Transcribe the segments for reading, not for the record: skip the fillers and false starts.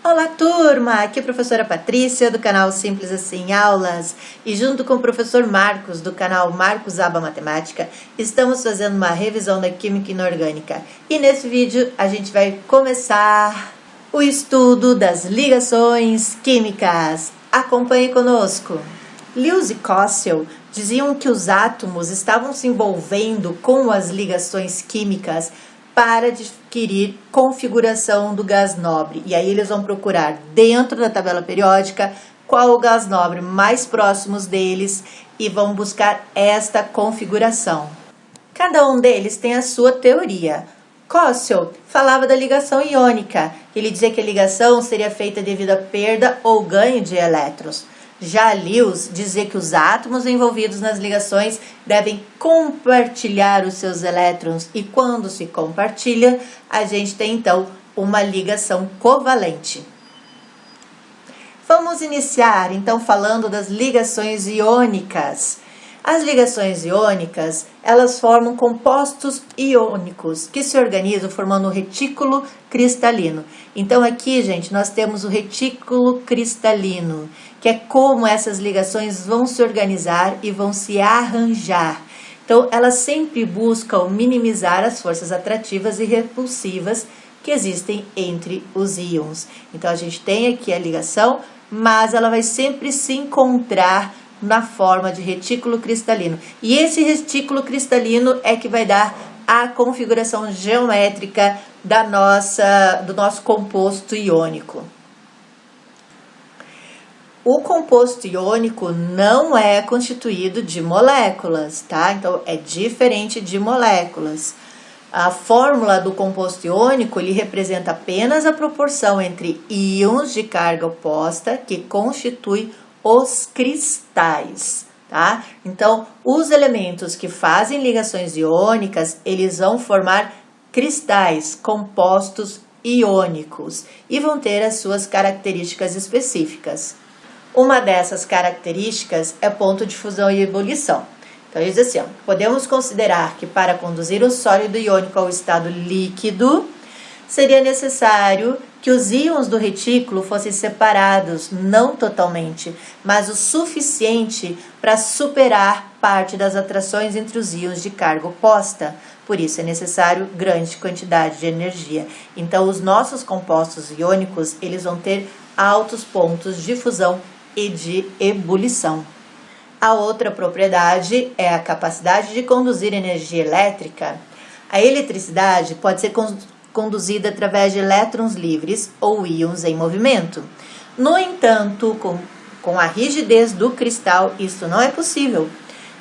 Olá turma, aqui é a professora Patrícia do canal Simples Assim Aulas e junto com o professor Marcos do canal Marcos Aba Matemática estamos fazendo uma revisão da Química Inorgânica e nesse vídeo a gente vai começar o estudo das ligações químicas. Acompanhe conosco. Lewis e Cossel diziam que os átomos estavam se envolvendo com as ligações químicas para adquirir configuração do gás nobre. E aí eles vão procurar dentro da tabela periódica qual o gás nobre mais próximos deles e vão buscar esta configuração. Cada um deles tem a sua teoria. Cossel falava da ligação iônica. Ele dizia que a ligação seria feita devido à perda ou ganho de elétrons. Já Lewis dizia que os átomos envolvidos nas ligações devem compartilhar os seus elétrons e quando se compartilha, a gente tem então uma ligação covalente. Vamos iniciar então falando das ligações iônicas. As ligações iônicas, elas formam compostos iônicos que se organizam formando um retículo cristalino. Então aqui, gente, nós temos o retículo cristalino, que é como essas ligações vão se organizar e vão se arranjar. Então, elas sempre buscam minimizar as forças atrativas e repulsivas que existem entre os íons. Então, a gente tem aqui a ligação, mas ela vai sempre se encontrar na forma de retículo cristalino. E esse retículo cristalino é que vai dar a configuração geométrica do nosso composto iônico. O composto iônico não é constituído de moléculas, tá? Então, é diferente de moléculas. A fórmula do composto iônico, ele representa apenas a proporção entre íons de carga oposta que constitui os cristais, tá? Então, os elementos que fazem ligações iônicas, eles vão formar cristais compostos iônicos e vão ter as suas características específicas. Uma dessas características é ponto de fusão e ebulição. Então, ele diz assim, podemos considerar que para conduzir um sólido iônico ao estado líquido, seria necessário que os íons do retículo fossem separados, não totalmente, mas o suficiente para superar parte das atrações entre os íons de carga oposta. Por isso, é necessário grande quantidade de energia. Então, os nossos compostos iônicos, eles vão ter altos pontos de fusão e de ebulição. A outra propriedade é a capacidade de conduzir energia elétrica. A eletricidade pode ser conduzida através de elétrons livres ou íons em movimento. No entanto, com a rigidez do cristal, isso não é possível.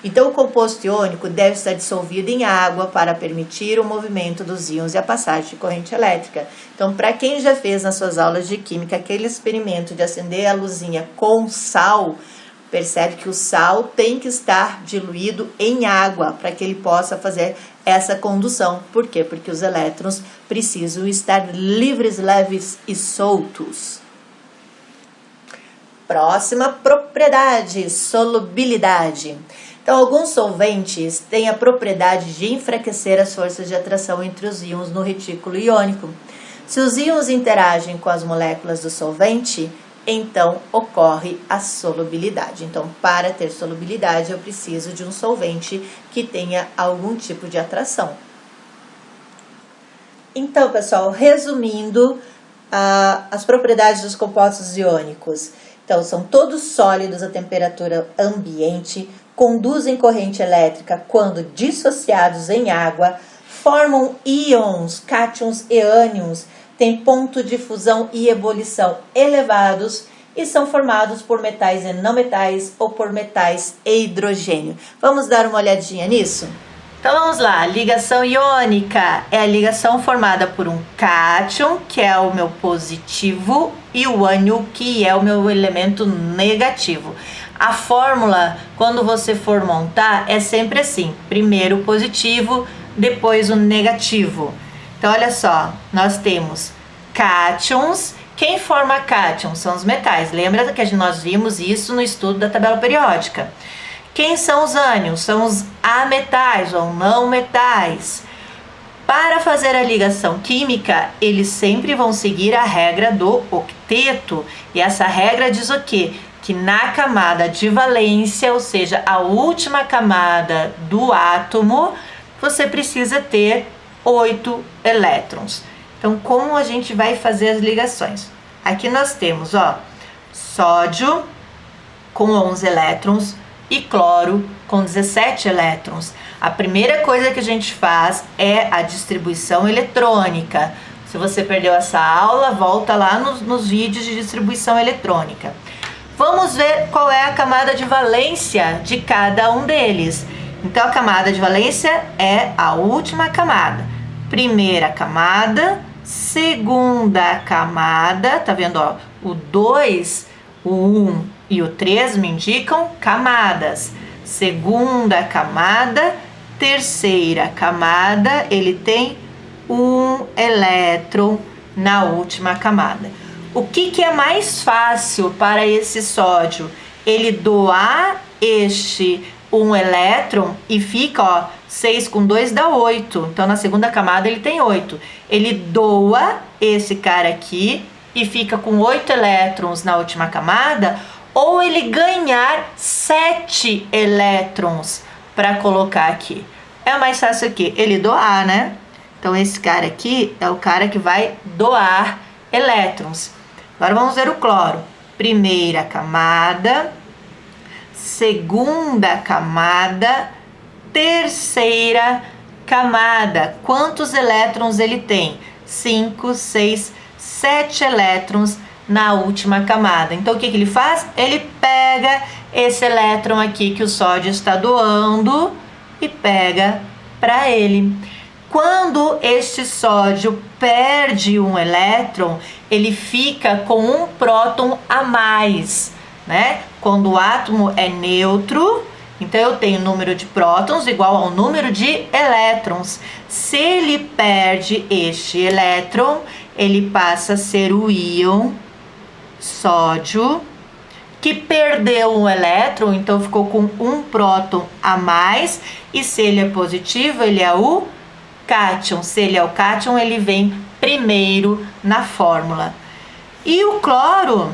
Então, o composto iônico deve estar dissolvido em água para permitir o movimento dos íons e a passagem de corrente elétrica. Então, para quem já fez nas suas aulas de química aquele experimento de acender a luzinha com sal, percebe que o sal tem que estar diluído em água para que ele possa fazer essa condução. Por quê? Porque os elétrons precisam estar livres, leves e soltos. Próxima propriedade, solubilidade. Então, alguns solventes têm a propriedade de enfraquecer as forças de atração entre os íons no retículo iônico. Se os íons interagem com as moléculas do solvente, então ocorre a solubilidade. Então, para ter solubilidade, eu preciso de um solvente que tenha algum tipo de atração. Então, pessoal, resumindo as propriedades dos compostos iônicos. Então, são todos sólidos a temperatura ambiente, conduzem corrente elétrica quando dissociados em água, formam íons, cátions e ânions, têm ponto de fusão e ebulição elevados e são formados por metais e não metais ou por metais e hidrogênio. Vamos dar uma olhadinha nisso? Então vamos lá, ligação iônica é a ligação formada por um cátion, que é o meu positivo, e o ânion, que é o meu elemento negativo. A fórmula, quando você for montar, é sempre assim, primeiro o positivo, depois o negativo. Então olha só, nós temos cátions. Quem forma cátion são os metais, lembra que nós vimos isso no estudo da tabela periódica. Quem são os ânions? São os ametais ou não metais. Para fazer a ligação química, eles sempre vão seguir a regra do octeto. E essa regra diz o quê? Que na camada de valência, ou seja, a última camada do átomo, você precisa ter 8 elétrons. Então, como a gente vai fazer as ligações? Aqui nós temos, ó, sódio com 11 elétrons e cloro com 17 elétrons. A primeira coisa que a gente faz é a distribuição eletrônica. Se você perdeu essa aula, volta lá nos vídeos de distribuição eletrônica. Vamos ver qual é a camada de valência de cada um deles. Então, a camada de valência é a última camada. Primeira camada, segunda camada, tá vendo, ó? O 2, o 1 e o 3 me indicam camadas. Segunda camada, terceira camada, ele tem 1 elétron na última camada. O que é mais fácil para esse sódio? Ele doar este 1 elétron e fica, ó, 6 com 2 dá 8. Então, na segunda camada ele tem 8. Ele doa esse cara aqui e fica com 8 elétrons na última camada, ou ele ganhar 7 elétrons para colocar aqui. É mais fácil aqui, ele doar, né? Então, esse cara aqui é o cara que vai doar elétrons. Agora, vamos ver o cloro. Primeira camada, segunda camada, terceira camada. Quantos elétrons ele tem? 5, 6, 7 elétrons na última camada. Então, o que ele faz? Ele pega esse elétron aqui que o sódio está doando e pega para ele. Quando este sódio perde um elétron, ele fica com um próton a mais, né? Quando o átomo é neutro, então eu tenho número de prótons igual ao número de elétrons. Se ele perde este elétron, ele passa a ser o íon sódio, que perdeu um elétron, então ficou com um próton a mais, e se ele é positivo, ele é o cátion. Se ele é o cátion, ele vem primeiro na fórmula. E o cloro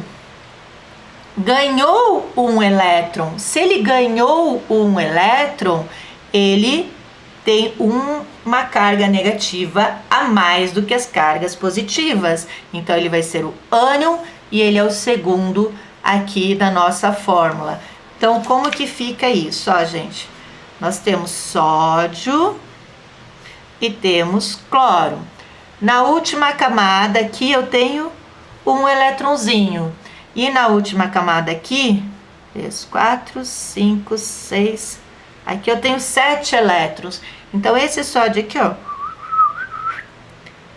ganhou um elétron. Se ele ganhou um elétron, ele tem uma carga negativa a mais do que as cargas positivas. Então, ele vai ser o ânion e ele é o segundo aqui da nossa fórmula. Então, como que fica isso? Ó, gente, nós temos sódio e temos cloro. Na última camada aqui eu tenho um elétronzinho. E na última camada aqui, 3, 4, 5, 6, aqui eu tenho 7 elétrons. Então, esse sódio aqui, ó,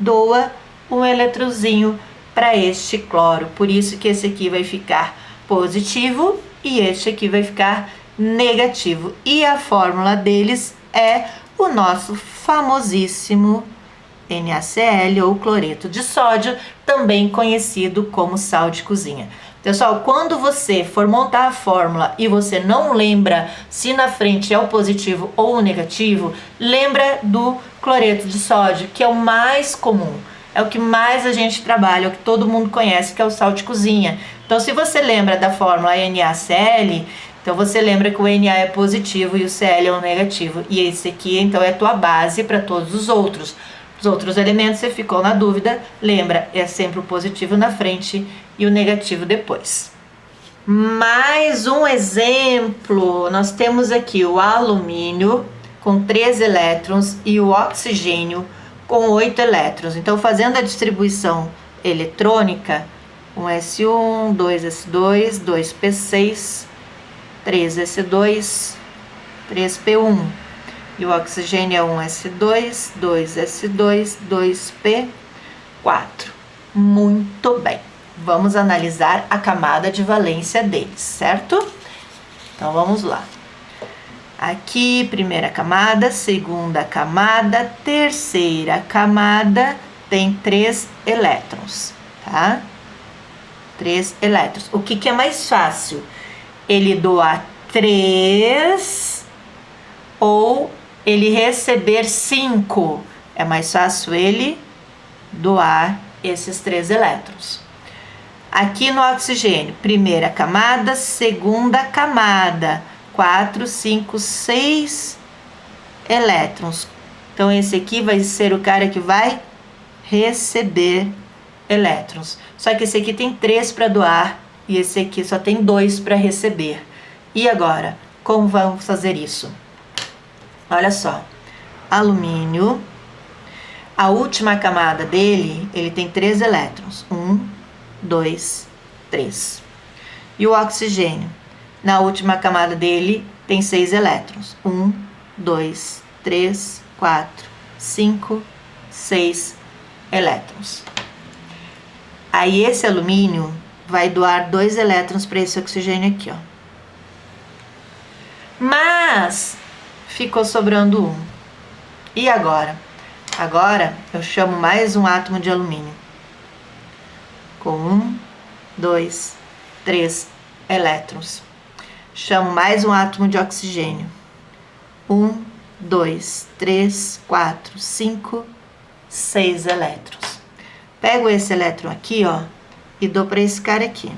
doa um eletrozinho para este cloro. Por isso que esse aqui vai ficar positivo e este aqui vai ficar negativo. E a fórmula deles é o nosso famosíssimo NaCl, ou cloreto de sódio, também conhecido como sal de cozinha. Pessoal, quando você for montar a fórmula e você não lembra se na frente é o positivo ou o negativo, lembra do cloreto de sódio, que é o mais comum, é o que mais a gente trabalha, é o que todo mundo conhece, que é o sal de cozinha. Então, se você lembra da fórmula NaCl, então você lembra que o Na é positivo e o Cl é o negativo. E esse aqui, então, é a tua base para todos os outros. Os outros elementos, você ficou na dúvida, lembra, é sempre o positivo na frente e o negativo depois. Mais um exemplo, nós temos aqui o alumínio com 3 elétrons e o oxigênio com 8 elétrons. Então, fazendo a distribuição eletrônica, 1s1, 2s2, 2p6, 3s2, 3p1. E o oxigênio é 1s2, 2s2, 2p4. Muito bem. Vamos analisar a camada de valência deles, certo? Então, vamos lá. Aqui, primeira camada, segunda camada, terceira camada, tem 3 elétrons, tá? 3 elétrons. O que é mais fácil? Ele doar 3 ou ele receber 5? é mais fácil ele doar esses 3 elétrons. Aqui no oxigênio, primeira camada, segunda camada, 4, 5, 6 elétrons. Então, esse aqui vai ser o cara que vai receber elétrons. Só que esse aqui tem 3 para doar e esse aqui só tem 2 para receber. E agora, como vamos fazer isso? Olha só, alumínio, a última camada dele, ele tem 3 elétrons. 1, 2, 3. E o oxigênio, na última camada dele, tem 6 elétrons. 1, 2, 3, 4, 5, 6 elétrons. Aí esse alumínio vai doar 2 elétrons para esse oxigênio aqui, ó. Mas ficou sobrando 1. E agora? Agora eu chamo mais um átomo de alumínio. Com 1, 2, 3 elétrons. Chamo mais um átomo de oxigênio. 1, 2, 3, 4, 5, 6 elétrons. Pego esse elétron aqui, ó, e dou para esse cara aqui.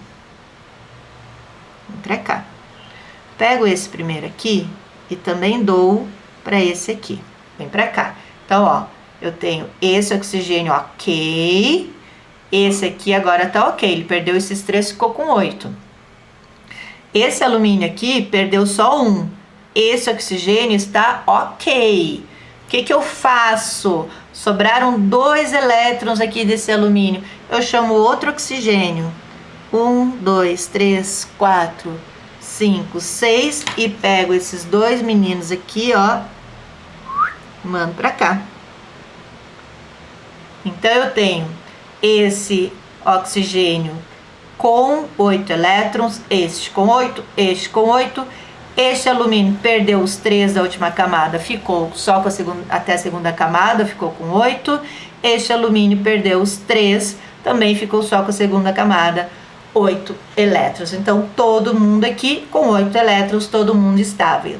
Vem pra cá. Pego esse primeiro aqui e também dou para esse aqui. Vem pra cá. Então, ó, eu tenho esse oxigênio ok. Esse aqui agora tá ok. Ele perdeu esses 3, ficou com 8. Esse alumínio aqui perdeu só 1. Esse oxigênio está ok. O que que eu faço? Sobraram 2 elétrons aqui desse alumínio. Eu chamo outro oxigênio. 1, 2, 3, 4, 5, 6. E pego esses 2 meninos aqui, ó. Mando pra cá. Então, eu tenho esse oxigênio com 8 elétrons. Este com 8, este com 8. Este alumínio perdeu os 3 da última camada, ficou só com a segunda, até a segunda camada, ficou com 8. Este alumínio perdeu os 3, também ficou só com a segunda camada, 8 elétrons. Então, todo mundo aqui com 8 elétrons, todo mundo estável.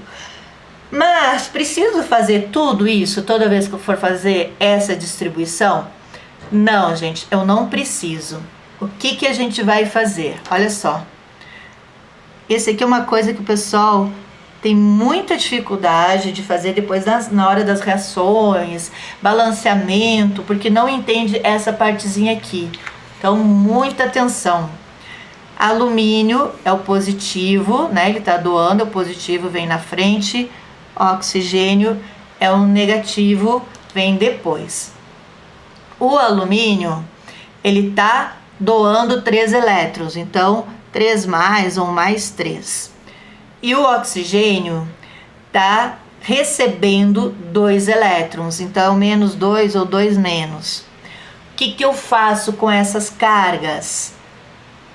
Mas, preciso fazer tudo isso toda vez que eu for fazer essa distribuição? Não, gente, eu não preciso. O que que a gente vai fazer? Olha só. Esse aqui é uma coisa que o pessoal tem muita dificuldade de fazer depois na hora das reações, balanceamento, porque não entende essa partezinha aqui. Então, muita atenção. Alumínio é o positivo, né? Ele tá doando, o positivo vem na frente. Oxigênio é o negativo, vem depois. O alumínio, ele tá doando 3 elétrons, então 3 mais ou mais 3. E o oxigênio tá recebendo 2 elétrons, então menos 2 ou 2 menos. O que que eu faço com essas cargas?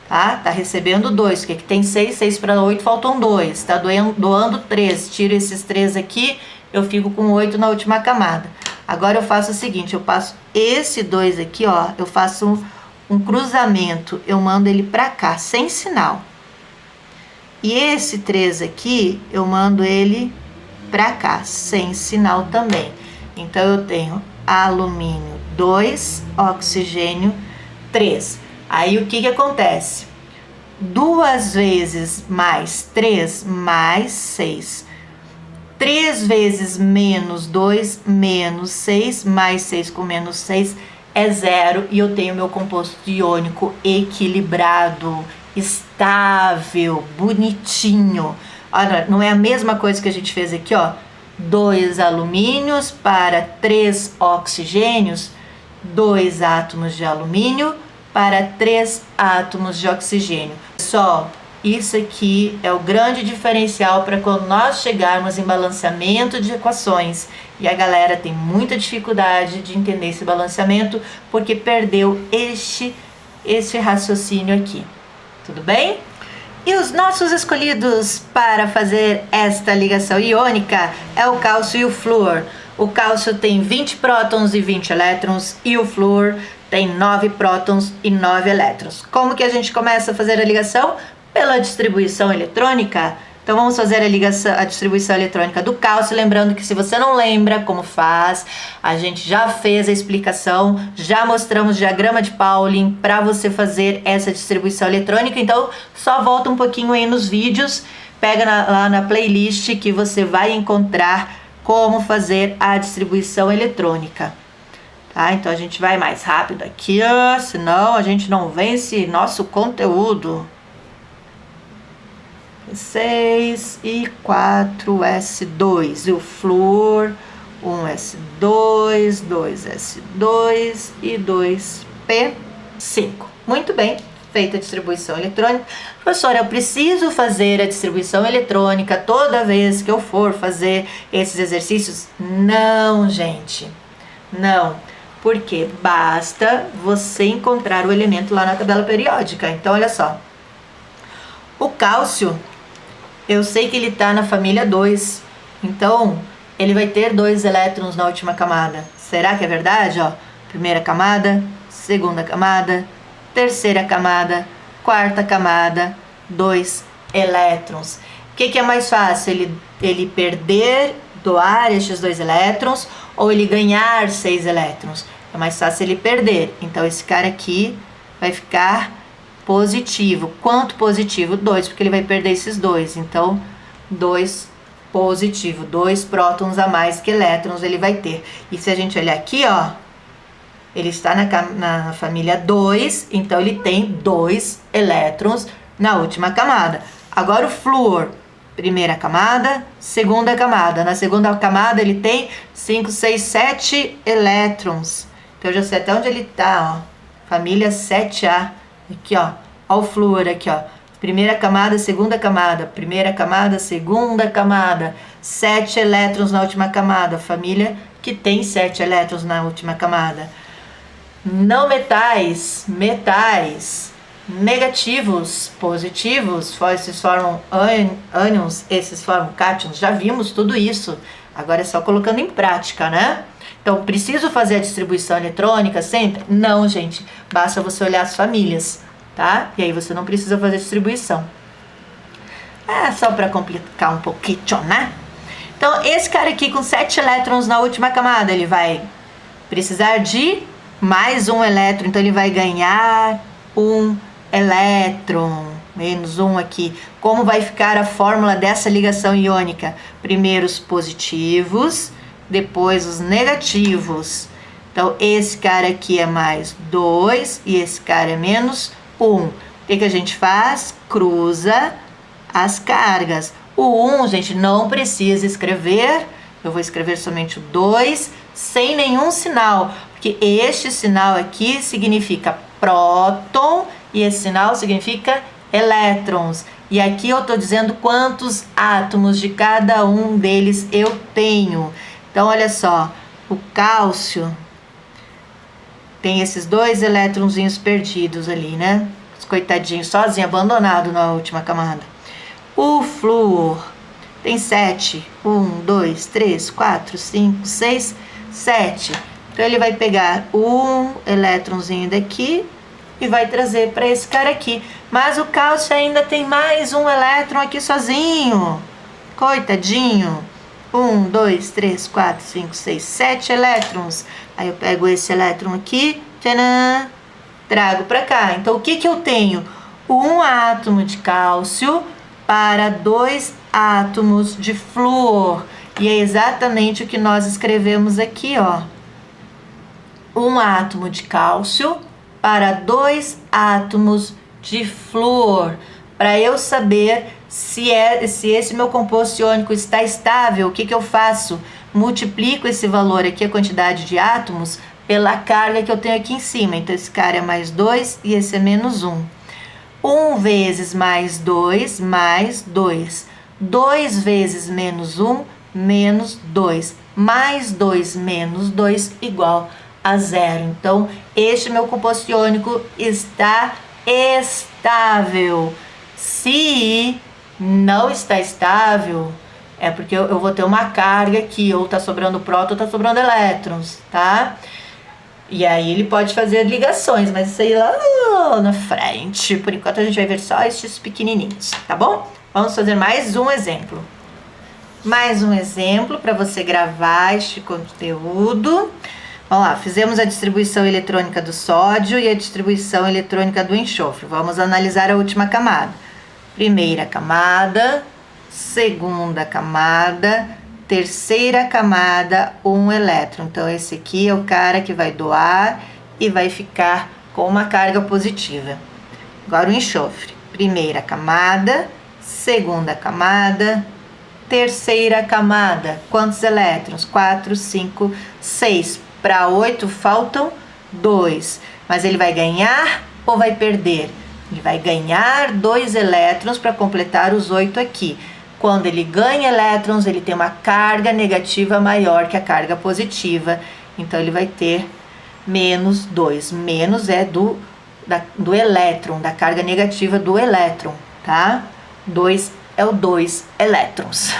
Tá recebendo 2, porque aqui tem 6, 6 para 8, faltam 2. Tá doando 3, tiro esses 3 aqui, eu fico com 8 na última camada. Agora eu faço o seguinte, eu passo esse 2 aqui, ó, eu faço um cruzamento, eu mando ele para cá, sem sinal. E esse 3 aqui, eu mando ele para cá, sem sinal também. Então, eu tenho alumínio 2, oxigênio 3. Aí, o que que acontece? 2 vezes mais 3, mais 6. 3 vezes menos 2, menos 6, mais 6 com menos 6 é 0. E eu tenho meu composto iônico equilibrado, estável, bonitinho. Olha, não é a mesma coisa que a gente fez aqui, ó. 2 alumínios para 3 oxigênios, 2 átomos de alumínio para 3 átomos de oxigênio. Só isso aqui é o grande diferencial para quando nós chegarmos em balanceamento de equações. E a galera tem muita dificuldade de entender esse balanceamento porque perdeu este raciocínio aqui. Tudo bem? E os nossos escolhidos para fazer esta ligação iônica é o cálcio e o flúor. O cálcio tem 20 prótons e 20 elétrons e o flúor tem 9 prótons e 9 elétrons. Como que a gente começa a fazer a ligação? Pela distribuição eletrônica, Então vamos fazer a ligação, a distribuição eletrônica do cálcio, lembrando que se você não lembra como faz, a gente já fez a explicação, já mostramos diagrama de Pauling para você fazer essa distribuição eletrônica, então só volta um pouquinho aí nos vídeos, pega lá na playlist que você vai encontrar como fazer a distribuição eletrônica. Tá? Então a gente vai mais rápido aqui, senão a gente não vence nosso conteúdo. 6 e 4S2 e o flúor 1S2, 2S2 e 2P5. Muito bem, feita a distribuição eletrônica. Professora, eu preciso fazer a distribuição eletrônica toda vez que eu for fazer esses exercícios? Não, gente, não, porque basta você encontrar o elemento lá na tabela periódica. Então, olha só, o cálcio, eu sei que ele está na família 2, então ele vai ter 2 elétrons na última camada. Será que é verdade? Ó, primeira camada, segunda camada, terceira camada, quarta camada, 2 elétrons. O que é mais fácil? Ele perder, doar estes 2 elétrons ou ele ganhar 6 elétrons? É mais fácil ele perder. Então esse cara aqui vai ficar positivo. Quanto positivo? 2, porque ele vai perder esses 2. Então, 2 positivo, 2 prótons a mais que elétrons ele vai ter. E se a gente olhar aqui, ó, ele está na família 2, então ele tem 2 elétrons na última camada. Agora o flúor, primeira camada, segunda camada. Na segunda camada ele tem 5, 6, 7 elétrons. Então eu já sei até onde ele está, ó. Família 7A. Aqui, ó o flúor aqui, ó. Primeira camada, segunda camada. Primeira camada, segunda camada. 7 elétrons na última camada. Família que tem 7 elétrons na última camada. Não metais, metais. Negativos, positivos. Esses formam ânions, esses formam cátions. Já vimos tudo isso. Agora é só colocando em prática, né? Então, preciso fazer a distribuição eletrônica sempre? Não, gente. Basta você olhar as famílias, tá? E aí você não precisa fazer distribuição. É só para complicar um pouquinho, né? Então, esse cara aqui com 7 elétrons na última camada, ele vai precisar de mais um elétron. Então, ele vai ganhar um elétron. Menos um aqui. Como vai ficar a fórmula dessa ligação iônica? Primeiro os positivos, depois os negativos. Então, esse cara aqui é mais 2 e esse cara é menos 1. O que a gente faz? Cruza as cargas. O 1, gente, não precisa escrever. Eu vou escrever somente o 2, sem nenhum sinal. Porque este sinal aqui significa próton e esse sinal significa elétrons. E aqui eu estou dizendo quantos átomos de cada um deles eu tenho. Então, olha só, o cálcio tem esses 2 elétronzinhos perdidos ali, né? Os coitadinhos, sozinho, abandonado na última camada. O flúor tem 7. 1, 2, 3, 4, 5, 6, 7. Então, ele vai pegar um elétronzinho daqui e vai trazer para esse cara aqui. Mas o cálcio ainda tem mais um elétron aqui sozinho. Coitadinho. 1, 2, 3, 4, 5, 6, 7 elétrons. Aí eu pego esse elétron aqui, tcharam, trago para cá. Então, o que eu tenho? Um átomo de cálcio para 2 átomos de flúor. E é exatamente o que nós escrevemos aqui, ó. Um átomo de cálcio para 2 átomos de flúor. Para eu saber se esse meu composto iônico está estável, o que eu faço? Multiplico esse valor aqui, a quantidade de átomos, pela carga que eu tenho aqui em cima. Então, esse cara é mais 2 e esse é menos 1. 1 vezes mais 2, mais 2. 2 vezes menos 1, menos 2. Mais 2 menos 2 igual a 0. Então, este meu composto iônico está estável. Se não está estável, é porque eu vou ter uma carga aqui, ou tá sobrando próton ou tá sobrando elétrons, tá? E aí ele pode fazer ligações, mas isso aí lá na frente. Por enquanto a gente vai ver só estes pequenininhos, tá bom? Vamos fazer mais um exemplo. Mais um exemplo para você gravar este conteúdo. Vamos lá, fizemos a distribuição eletrônica do sódio e a distribuição eletrônica do enxofre. Vamos analisar a última camada. Primeira camada, segunda camada, terceira camada, um elétron. Então, esse aqui é o cara que vai doar e vai ficar com uma carga positiva. Agora o enxofre. Primeira camada, segunda camada, terceira camada. Quantos elétrons? 4, 5, 6. Para 8 faltam 2. Mas ele vai ganhar ou vai perder? Ele vai ganhar 2 elétrons para completar os 8 aqui. Quando ele ganha elétrons, ele tem uma carga negativa maior que a carga positiva. Então, ele vai ter menos 2. Menos é do elétron, da carga negativa do elétron, tá? 2 é o 2 elétrons.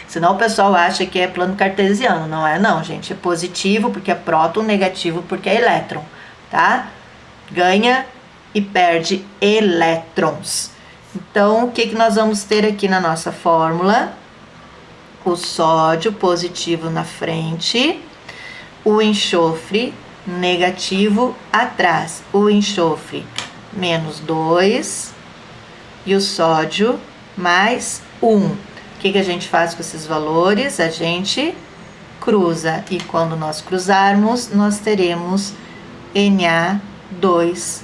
Senão o pessoal acha que é plano cartesiano. Não é não, gente. É positivo porque é próton, negativo porque é elétron, tá? Ganha e perde elétrons. Então, o que nós vamos ter aqui na nossa fórmula? O sódio positivo na frente, o enxofre negativo atrás. O enxofre menos 2 e o sódio mais 1. O que a gente faz com esses valores? A gente cruza. E quando nós cruzarmos, nós teremos Na2S.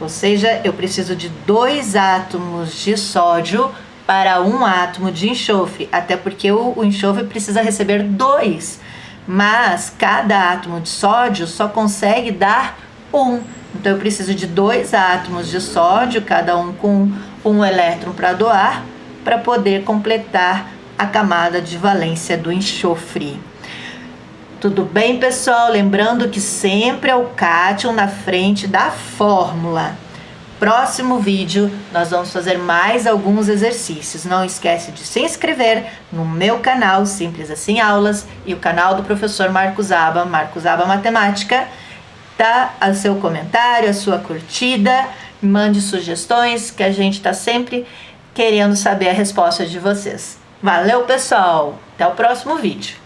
Ou seja, eu preciso de 2 átomos de sódio para 1 átomo de enxofre. Até porque o enxofre precisa receber 2. Mas cada átomo de sódio só consegue dar 1. Então, eu preciso de 2 átomos de sódio, cada um com 1 elétron para doar, para poder completar a camada de valência do enxofre. Tudo bem, pessoal? Lembrando que sempre é o cátion na frente da fórmula. Próximo vídeo, nós vamos fazer mais alguns exercícios. Não esquece de se inscrever no meu canal Simples Assim Aulas e o canal do professor Marcos Aba Matemática. Dá o seu comentário, a sua curtida, mande sugestões que a gente está sempre querendo saber a resposta de vocês. Valeu, pessoal! Até o próximo vídeo.